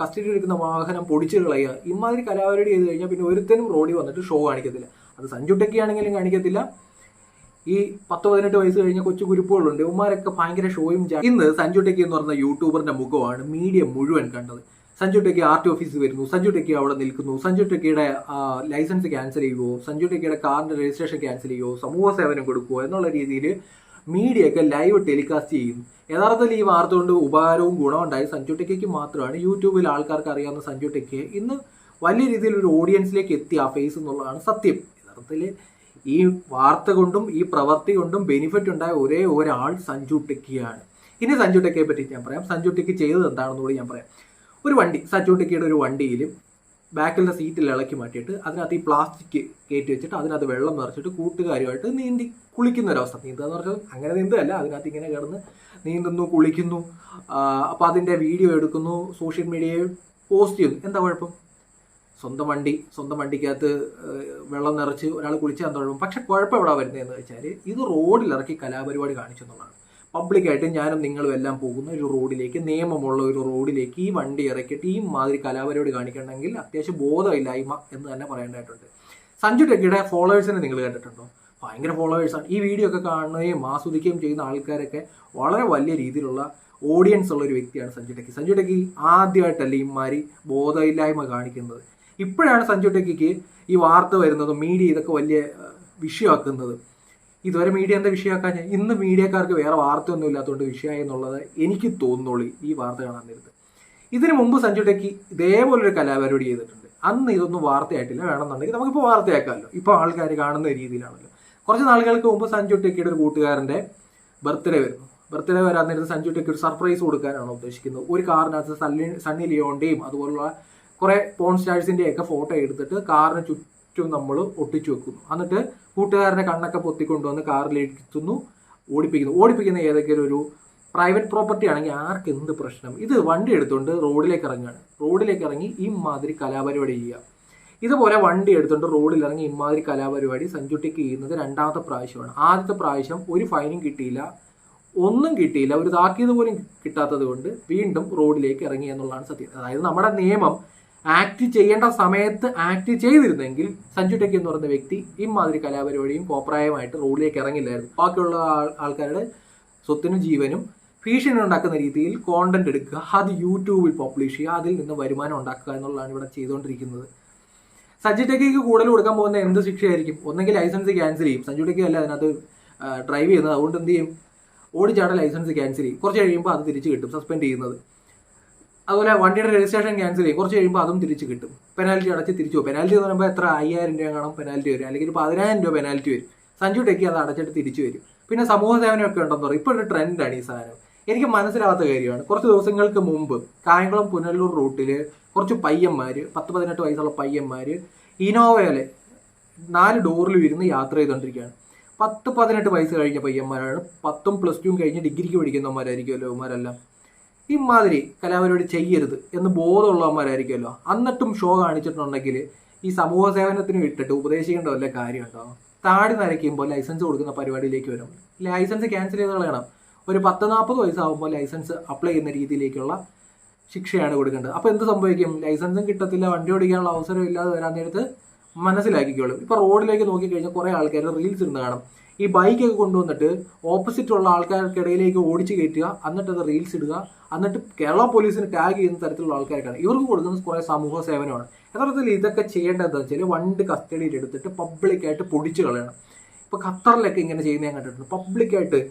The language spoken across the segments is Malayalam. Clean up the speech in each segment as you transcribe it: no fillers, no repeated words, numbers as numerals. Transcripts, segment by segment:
കസ്റ്റഡി എടുക്കുന്ന വാഹനം പൊടിച്ചു കളയുക, ഇമാതിരി കലാപരിപാടി ചെയ്ത് കഴിഞ്ഞാൽ പിന്നെ ഒരുത്തനും റോഡിൽ വന്നിട്ട് ഷോ കാണിക്കത്തില്ല. അത് സഞ്ജു ടെക്കി ആണെങ്കിലും കാണിക്കത്തില്ല. ഈ 10-18 വയസ്സ് കഴിഞ്ഞ കൊച്ചു കുരുപ്പുകളുണ്ട്, ഇവന്മാരൊക്കെ ഭയങ്കര ഷോയും. ഇന്ന് സഞ്ജു ടെക്കി എന്ന് പറഞ്ഞ യൂട്യൂബറിന്റെ മുഖമാണ് മീഡിയ മുഴുവൻ കണ്ടത്. സഞ്ജു ടെക്കി ആർ ടി ഓഫീസിൽ വരുന്നു, സഞ്ജു ടെക്കി അവിടെ നിൽക്കുന്നു, സഞ്ജു ടെക്കിയുടെ ലൈസൻസ് ക്യാൻസൽ ചെയ്യുമോ, സഞ്ജു ടെക്കിയുടെ കാറിന്റെ രജിസ്ട്രേഷൻ ക്യാൻസൽ ചെയ്യുമോ, സമൂഹ സേവനം കൊടുക്കുമോ എന്നുള്ള രീതിയിൽ മീഡിയയൊക്കെ ലൈവ് ടെലികാസ്റ്റ് ചെയ്യുന്നു. യഥാർത്ഥത്തിൽ ഈ വാർത്ത കൊണ്ട് ഉപകാരവും ഗുണമുണ്ടായി സഞ്ജു ടെക്കിക്ക് മാത്രമാണ്. യൂട്യൂബിൽ ആൾക്കാർക്ക് അറിയാവുന്ന സഞ്ജു ടെക്കിയെ ഇന്ന് വലിയ രീതിയിൽ ഒരു ഓഡിയൻസിലേക്ക് എത്തി ആ ഫേസ് എന്നുള്ളതാണ് സത്യം. യഥാർത്ഥത്തിൽ ഈ വാർത്ത കൊണ്ടും ഈ പ്രവൃത്തി കൊണ്ടും ബെനിഫിറ്റ് ഉണ്ടായ ഒരേ ഒരാൾ സഞ്ജു ടെക്കിയാണ്. ഇനി സഞ്ജു ടെക്കിയെ പറ്റി ഞാൻ പറയാം. സഞ്ജു ടെക്കി ചെയ്തത് എന്താണെന്നുകൂടി ഞാൻ പറയാം. ഒരു വണ്ടി, സഞ്ജു ടെക്കിയുടെ ഒരു വണ്ടിയിൽ ബാക്കിലെ സീറ്റിൽ ഇളക്കി മാറ്റിയിട്ട് അതിനകത്ത് ഈ പ്ലാസ്റ്റിക് കയറ്റി വെച്ചിട്ട് അതിനകത്ത് വെള്ളം നിറച്ചിട്ട് കൂട്ടുകാരുമായിട്ട് നീന്തി കുളിക്കുന്ന ഒരവസ്ഥ. നീന്തുക എന്ന് പറഞ്ഞാൽ അങ്ങനെ നീന്തല്ല, അതിനകത്ത് ഇങ്ങനെ കിടന്ന് നീന്തുന്നു, കുളിക്കുന്നു. അപ്പോൾ അതിൻ്റെ വീഡിയോ എടുക്കുന്നു, സോഷ്യൽ മീഡിയയിൽ പോസ്റ്റ് ചെയ്യുന്നു. എന്താ കുഴപ്പം? സ്വന്തം വണ്ടിക്കകത്ത് വെള്ളം നിറച്ച് ഒരാൾ കുളിച്ചാൽ എന്താ കുഴപ്പം? പക്ഷെ കുഴപ്പം എവിടെ വരുന്നതെന്ന് വെച്ചാൽ ഇത് റോഡിലിറക്കി കലാപരിപാടി കാണിച്ചു എന്നുള്ളതാണ്. പബ്ലിക്കായിട്ട് ഞാനും നിങ്ങളും എല്ലാം പോകുന്ന ഒരു റോഡിലേക്ക്, നിയമമുള്ള ഒരു റോഡിലേക്ക് ഈ വണ്ടി ഇറക്കിയിട്ട് ഈ മാതിരി കലാപരിപാടി കാണിക്കണമെങ്കിൽ അത്യാവശ്യം ബോധമില്ലായ്മ എന്ന് തന്നെ പറയേണ്ടതായിട്ടുണ്ട്. സഞ്ജു ടെക്കിയുടെ ഫോളോവേഴ്സിനെ നിങ്ങൾ കണ്ടിട്ടുണ്ടോ? ഭയങ്കര ഫോളോവേഴ്സാണ്. ഈ വീഡിയോ ഒക്കെ കാണുകയും ആസ്വദിക്കുകയും ചെയ്യുന്ന ആൾക്കാരൊക്കെ വളരെ വലിയ രീതിയിലുള്ള ഓഡിയൻസ് ഉള്ള ഒരു വ്യക്തിയാണ് സഞ്ജു ടെക്കി. സഞ്ജു ടെക്കി ആദ്യമായിട്ടല്ല ഇമാതിരി ബോധമില്ലായ്മ കാണിക്കുന്നത്. ഇപ്പോഴാണ് സഞ്ജു ടെക്കിക്ക് ഈ വാർത്ത വരുന്നതും മീഡിയ ഇതൊക്കെ വലിയ വിഷയമാക്കുന്നത്. ഇതുവരെ മീഡിയ എന്താ വിഷയമാക്കാൻ? ഇന്ന് മീഡിയക്കാർക്ക് വേറെ വാർത്തയൊന്നും ഇല്ലാത്തതുകൊണ്ട് വിഷയമായി എന്നുള്ളത് എനിക്ക് തോന്നുന്നുള്ളൂ ഈ വാർത്ത കാണാൻ നേരത്ത്. ഇതിനു മുമ്പ് സഞ്ജു ടെക്കി ഇതേപോലൊരു കലാപരിപാടി ചെയ്തിട്ടുണ്ട്. അന്ന് ഇതൊന്നും വാർത്തയായിട്ടില്ല. വേണമെന്നുണ്ടെങ്കിൽ നമുക്കിപ്പോൾ വാർത്തയാക്കാമല്ലോ. ഇപ്പോൾ ആൾക്കാർ കാണുന്ന രീതിയിലാണല്ലോ. കുറച്ച് നാളുകൾക്ക് മുമ്പ് സഞ്ജു ടെക്കിയുടെ ഒരു കൂട്ടുകാരൻ്റെ ബർത്ത്ഡേ വരുന്നു. ബർത്ത്ഡേ വരാൻ നേരത്ത് സഞ്ജു ടെക്കി ഒരു സർപ്രൈസ് കൊടുക്കാനാണ് ഉദ്ദേശിക്കുന്നത്. ഒരു കാറിനകത്ത് സണ്ണി ലിയോണിൻ്റെയും അതുപോലുള്ള കുറേ പോൺ സ്റ്റാഴ്സിൻ്റെയൊക്കെ ഫോട്ടോ എടുത്തിട്ട് കാറിന് ചുറ്റും നമ്മൾ ഒട്ടിച്ചു വെക്കുന്നു. എന്നിട്ട് കൂട്ടുകാരൻ്റെ കണ്ണൊക്കെ പൊത്തിക്കൊണ്ടുവന്ന് കാറിലെത്തുന്നു, ഓടിപ്പിക്കുന്ന ഏതെങ്കിലും ഒരു പ്രൈവറ്റ് പ്രോപ്പർട്ടി ആണെങ്കിൽ ആർക്ക് എന്ത് പ്രശ്നം? ഇത് വണ്ടി എടുത്തുകൊണ്ട് റോഡിലേക്ക് ഇറങ്ങി ഈ മാതിരി കലാപരിപാടി ചെയ്യുക. ഇതുപോലെ വണ്ടി എടുത്തുകൊണ്ട് റോഡിലിറങ്ങി ഇമാതിരി കലാപരിപാടി സഞ്ജു ടെക്കി ചെയ്യുന്നത് രണ്ടാമത്തെ പ്രാവശ്യമാണ്. ആദ്യത്തെ പ്രാവശ്യം ഒരു ഫൈനും കിട്ടിയില്ല, ഒന്നും കിട്ടിയില്ല, ഒരു താക്കീത് പോലും കിട്ടാത്തത് കൊണ്ട് വീണ്ടും റോഡിലേക്ക് ഇറങ്ങി എന്നുള്ളതാണ് സത്യം. അതായത് നമ്മുടെ നിയമം ആക്ട് ചെയ്യേണ്ട സമയത്ത് ആക്ട് ചെയ്തിരുന്നെങ്കിൽ സഞ്ജു ടെക്കി എന്ന് പറയുന്ന വ്യക്തി ഇമാതിരി കലാപരിപാടിയും കോപ്രായമായിട്ട് റോഡിലേക്ക് ഇറങ്ങില്ലായിരുന്നു. ബാക്കിയുള്ള ആൾക്കാരുടെ സ്വത്തിനും ജീവനും ഭീഷണി ഉണ്ടാക്കുന്ന രീതിയിൽ കോണ്ടന്റ് എടുക്കുക, അത് യൂട്യൂബിൽ പബ്ലിഷ് ചെയ്യുക, അതിൽ നിന്ന് വരുമാനം ഉണ്ടാക്കുക എന്നുള്ളതാണ് ഇവിടെ ചെയ്തുകൊണ്ടിരിക്കുന്നത്. സഞ്ജു ടെക്കിക്ക് കൂടുതൽ കൊടുക്കാൻ പോകുന്ന എന്ത് ശിക്ഷയായിരിക്കും? ഒന്നെങ്കിൽ ലൈസൻസ് ക്യാൻസൽ ചെയ്യും. സഞ്ജു ടെക്കി അല്ല അതിനകത്ത് ഡ്രൈവ് ചെയ്യുന്നത്, അതുകൊണ്ട് എന്ത് ചെയ്യും? ഓടിച്ചാടെ ലൈസൻസ് ക്യാൻസൽ ചെയ്യും. കുറച്ച് കഴിയുമ്പോൾ അത് തിരിച്ച് കിട്ടും, സസ്പെൻഡ് ചെയ്യുന്നത്. അതുപോലെ വണ്ടിയുടെ രജിസ്ട്രേഷൻ ക്യാൻസൽ ചെയ്യും. കുറച്ച് കഴിയുമ്പോൾ അതും തിരിച്ച് കിട്ടും. പെനാൽറ്റി അടച്ച് തിരിച്ചു പോകും. പെനാൽറ്റി എന്ന് പറയുമ്പോൾ എത്ര 5000 രൂപ കാണും പെനാൽറ്റി വരും, അല്ലെങ്കിൽ 10000 രൂപ പെനാൽറ്റി വരും. സഞ്ജു ടെക്കി അത് അടച്ചിട്ട് തിരിച്ചു വരും. പിന്നെ സമൂഹ സേവനമൊക്കെ ഉണ്ടെന്ന് പറയും. ഇപ്പോൾ ഒരു ട്രെൻഡാണ് ഈ സാധനം. എനിക്ക് മനസ്സിലാവാത്ത കാര്യമാണ്. കുറച്ച് ദിവസങ്ങൾക്ക് മുമ്പ് കായംകുളം പുനലൂർ റൂട്ടിൽ കുറച്ച് പയ്യന്മാർ, 10-18 വയസ്സുള്ള പയ്യന്മാർ ഇനോവയിലെ 4 ഡോറിൽ ഇരുന്ന് യാത്ര ചെയ്തുകൊണ്ടിരിക്കുകയാണ്. 10-18 വയസ്സ് കഴിഞ്ഞ പയ്യന്മാരാണ്. 10ഉം +2 കഴിഞ്ഞ് ഡിഗ്രിക്ക് പഠിക്കുന്നവന്മാരായിരിക്കുമല്ലോ ഇവന്മാരെല്ലാം. ഇമാതിരി കലാപരിപാടി ചെയ്യരുത് എന്ന് ബോധമുള്ളവന്മാരായിരിക്കുമല്ലോ. എന്നിട്ടും ഷോ കാണിച്ചിട്ടുണ്ടെങ്കിൽ ഈ സമൂഹ സേവനത്തിന് വിട്ടിട്ട് ഉപദേശിക്കേണ്ട വല്ല കാര്യമുണ്ടോ? താടി നരയ്ക്കുമ്പോൾ ലൈസൻസ് കൊടുക്കുന്ന പരിപാടിയിലേക്ക് വരും. ലൈസൻസ് ക്യാൻസൽ ചെയ്ത് കളയണം. ഒരു 10-40 വയസ്സാകുമ്പോൾ ലൈസൻസ് അപ്ലൈ ചെയ്യുന്ന രീതിയിലേക്കുള്ള ശിക്ഷയാണ് കൊടുക്കേണ്ടത്. അപ്പോൾ എന്ത് സംഭവിക്കും? ലൈസൻസും കിട്ടത്തില്ല, വണ്ടി ഓടിക്കാനുള്ള അവസരം ഇല്ലാതെ വരാൻ നേരത്ത് മനസ്സിലാക്കിക്കോളും. ഇപ്പോൾ റോഡിലേക്ക് നോക്കിക്കഴിഞ്ഞാൽ കുറേ ആൾക്കാർ റീൽസ് ഇരുന്ന് കാണും. ഈ ബൈക്കൊക്കെ കൊണ്ടുവന്നിട്ട് ഓപ്പോസിറ്റുള്ള ആൾക്കാർക്കിടയിലേക്ക് ഓടിച്ച് കയറ്റുക, എന്നിട്ട് അത് റീൽസ് ഇടുക, എന്നിട്ട് കേരള പോലീസിന് ടാഗ് ചെയ്യുന്ന തരത്തിലുള്ള ആൾക്കാർക്കാണ് ഇവർക്ക് കൊടുക്കുന്നത് കുറേ സമൂഹ സേവനമാണ്. യഥാർത്ഥത്തിൽ ഇതൊക്കെ ചെയ്യേണ്ടത് എന്താ വെച്ചാൽ വണ്ടി കസ്റ്റഡിയിൽ എടുത്തിട്ട് പബ്ലിക്കായിട്ട് പൊടിച്ച് കളയണം. ഇപ്പോൾ ഖത്തറിലൊക്കെ ഇങ്ങനെ ചെയ്യുന്ന ഞാൻ കണ്ടിട്ടുണ്ട്. പബ്ലിക്കായിട്ട്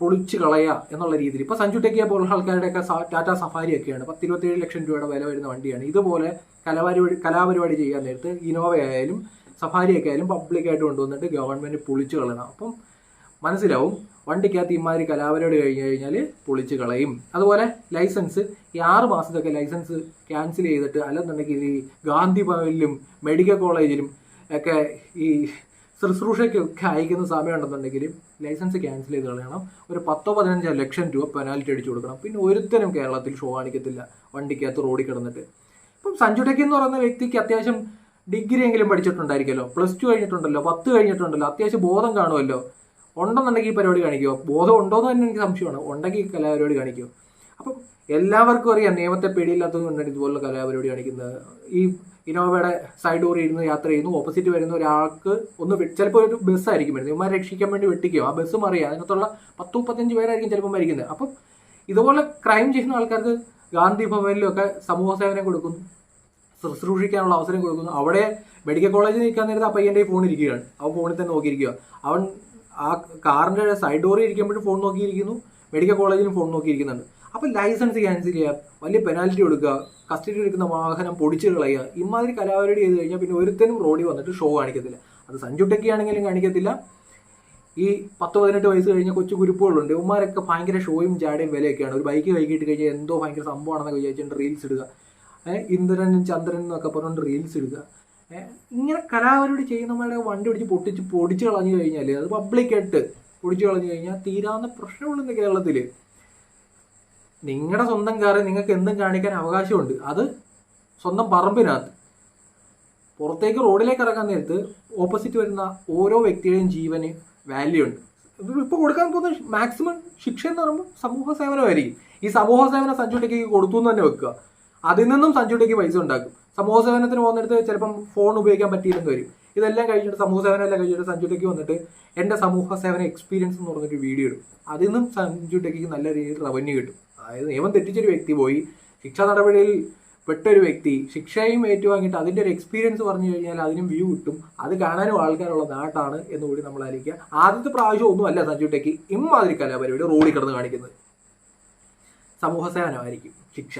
പൊളിച്ച് കളയുക എന്നുള്ള രീതിയിൽ. ഇപ്പോൾ സഞ്ജു ടെക്കിയെ പോലുള്ള ആൾക്കാരുടെയൊക്കെ ടാറ്റ സഫാരിയൊക്കെയാണ് 10-27 ലക്ഷം രൂപയുടെ വില വരുന്ന വണ്ടിയാണ്. ഇതുപോലെ കലാപരിപാടി ചെയ്യാൻ നേരത്ത് ഇനോവ ആയാലും സഫാരിയൊക്കെ ആയാലും പബ്ലിക്കായിട്ട് കൊണ്ടുവന്നിട്ട് ഗവൺമെൻറ് പൊളിച്ച് കളയണം. അപ്പം മനസ്സിലാവും വണ്ടിക്കകത്ത് ഇമാതിരി കലാപരിപാടി കഴിഞ്ഞ് കഴിഞ്ഞാൽ പൊളിച്ച് കളയും. അതുപോലെ ലൈസൻസ് ഈ 6 മാസത്തൊക്കെ ലൈസൻസ് ക്യാൻസൽ ചെയ്തിട്ട്, അല്ലെന്നുണ്ടെങ്കിൽ ഈ ഗാന്ധി ഭവനിലും മെഡിക്കൽ കോളേജിലും ഒക്കെ ഈ ശുശ്രൂഷയ്ക്കൊക്കെ അയക്കുന്ന സമയമുണ്ടെന്നുണ്ടെങ്കിൽ ലൈസൻസ് ക്യാൻസൽ ചെയ്ത് കളയണം. ഒരു 10-15 ലക്ഷം രൂപ പെനാൽറ്റി അടിച്ചു കൊടുക്കണം. പിന്നെ ഒരുത്തനും കേരളത്തിൽ ഷോ കാണിക്കത്തില്ല വണ്ടിക്കകത്ത് റോഡിൽ കിടന്നിട്ട്. ഇപ്പം സഞ്ജു ടെക്കി എന്ന് പറയുന്ന വ്യക്തിക്ക് അത്യാവശ്യം ഡിഗ്രി എങ്കിലും പഠിച്ചിട്ടുണ്ടായിരിക്കുമല്ലോ, +2 കഴിഞ്ഞിട്ടുണ്ടല്ലോ, 10 കഴിഞ്ഞിട്ടുണ്ടല്ലോ, അത്യാവശ്യം ബോധം കാണുമല്ലോ. ഉണ്ടെന്നുണ്ടെങ്കിൽ ഈ പരിപാടി കാണിക്കുമോ? ബോധം ഉണ്ടോ എന്ന് തന്നെ എനിക്ക് സംശയമാണ്. ഉണ്ടെങ്കിൽ കലാപരിപാടി കാണിക്കുമോ? അപ്പം എല്ലാവർക്കും അറിയാം നിയമത്തെ പേടിയില്ലാത്തത് കൊണ്ടാണ് ഇതുപോലുള്ള കലാപരിപാടി കാണിക്കുന്നത്. ഈ ഇനോവയുടെ സൈഡ് ഡോറിൽ ഇരുന്ന് യാത്ര ചെയ്യുന്നു, ഓപ്പോസിറ്റ് വരുന്ന ഒരാൾക്ക് ചിലപ്പോൾ ഒരു ബസ്സായിരിക്കും വരുന്നത്, ഇവന്മാരെ രക്ഷിക്കാൻ വേണ്ടി വെട്ടിക്കും, ആ ബസ് മറിയാം, അതിനകത്തുള്ള 10-35 പേരായിരിക്കും ചിലപ്പോൾ മരിക്കുന്നത്. അപ്പം ഇതുപോലെ ക്രൈം ചെയ്യുന്ന ആൾക്കാർക്ക് ഗാന്ധി ഭവനിലൊക്കെ സമൂഹ സേവനം കൊടുക്കുന്നു, ശുശ്രൂഷിക്കാനുള്ള അവസരം കൊടുക്കുന്നു. അവിടെ മെഡിക്കൽ കോളേജിൽ നിൽക്കാൻ നേരത്തെ ആ പയ്യൻ്റെ ഫോൺ ഇരിക്കുകയാണ്, അവൻ ഫോണിൽ തന്നെ നോക്കിയിരിക്കുക. അവൻ ആ കാറിൻ്റെ സൈഡ് ഡോറിൽ ഇരിക്കുമ്പോഴും ഫോൺ നോക്കിയിരിക്കുന്നു, മെഡിക്കൽ കോളേജിലും ഫോൺ നോക്കിയിരിക്കുന്നുണ്ട്. അപ്പം ലൈസൻസ് ക്യാൻസൽ ചെയ്യുക, വലിയ പെനാൽറ്റി കൊടുക്കുക, കസ്റ്റഡി എടുക്കുന്ന വാഹനം പൊടിച്ചു കളയുക, ഇമാതിരി കലാപരിപാടി ചെയ്ത് കഴിഞ്ഞാൽ പിന്നെ ഒരുത്തനും റോഡിൽ വന്നിട്ട് ഷോ കാണിക്കത്തില്ല. അത് സഞ്ജു ടെക്കി ആണെങ്കിലും കാണിക്കത്തില്ല. ഈ 10-18 വയസ്സ് കഴിഞ്ഞ കൊച്ചു കുരുപ്പുകളുണ്ട്, ഇവന്മാരൊക്കെ ഭയങ്കര ഷോയും ജാടയും വിലയൊക്കെയാണ്. ഒരു ബൈക്ക് കൈകിട്ട് കഴിഞ്ഞാൽ എന്തോ ഭയങ്കര സംഭവമാണെന്നൊക്കെ വിചാരിച്ചിട്ട് റീൽസ് ഇടുക, ഇന്ദ്രനും ചന്ദ്രനും എന്നൊക്കെ പറഞ്ഞുകൊണ്ട് റീൽസ് ഇടുക. ഇങ്ങനെ കലാപരിപാടി ചെയ്യുന്നവരുടെ വണ്ടി പിടിച്ച് പൊടിച്ച് കളഞ്ഞു കഴിഞ്ഞാൽ, അത് പബ്ലിക്കായിട്ട് പൊടിച്ച് കളഞ്ഞു കഴിഞ്ഞാൽ തീരാവുന്ന പ്രശ്നമുള്ളൂ കേരളത്തിൽ. നിങ്ങളുടെ സ്വന്തം കാറ് നിങ്ങൾക്ക് എന്തും കാണിക്കാൻ അവകാശമുണ്ട്, അത് സ്വന്തം പറമ്പിനകത്ത്. പുറത്തേക്ക് റോഡിലേക്ക് ഇറങ്ങാൻ നേരത്ത് ഓപ്പോസിറ്റ് വരുന്ന ഓരോ വ്യക്തിയുടെയും ജീവന് വാല്യൂ ഉണ്ട്. ഇപ്പോൾ കൊടുക്കാൻ പോകുന്ന മാക്സിമം ശിക്ഷ എന്ന് പറയുമ്പോൾ സമൂഹ സേവനമായിരിക്കും. ഈ സമൂഹ സേവനം സഞ്ജു ടെക്കിക്ക് കൊടുത്തു എന്ന് തന്നെ വെക്കുക, അതിൽ നിന്നും സഞ്ജു ടെക്കി പൈസ ഉണ്ടാക്കും. സമൂഹ സേവനത്തിന് പോകുന്നിടത്ത് ചിലപ്പം ഫോൺ ഉപയോഗിക്കാൻ പറ്റിയില്ലെന്ന് വരും. ഇതെല്ലാം കഴിഞ്ഞിട്ട് സമൂഹ സേവനം എല്ലാം കഴിഞ്ഞിട്ട് സഞ്ജു ടെക്കി വന്നിട്ട് എൻ്റെ സമൂഹ സേവന എക്സ്പീരിയൻസ് എന്ന് പറഞ്ഞൊരു വീഡിയോ ഇടും. അതിൽ നിന്നും സഞ്ജു ടെക്കിക്ക് നല്ല രീതിയിൽ റവന്യൂ കിട്ടും. അതായത് നിയമം തെറ്റിച്ചൊരു വ്യക്തി പോയി ശിക്ഷാ നടപടിയിൽ പെട്ടൊരു വ്യക്തി ശിക്ഷയും ഏറ്റുവാങ്ങിയിട്ട് അതിൻ്റെ ഒരു എക്സ്പീരിയൻസ് പറഞ്ഞു കഴിഞ്ഞാൽ അതിനും വ്യൂ കിട്ടും, അത് കാണാനും ആൾക്കാരുള്ള നാട്ടാണ് എന്നുകൂടി നമ്മൾ ആലോചിക്കുക. ആദ്യത്തെ പ്രാവശ്യം ഒന്നുമല്ല സഞ്ജു ടെക്കി ഇമ്മാതിരി കലാപരിപാടി റോഡിൽ കിടന്ന് കാണിക്കുന്നത്. സമൂഹ സേവനമായിരിക്കും ശിക്ഷ.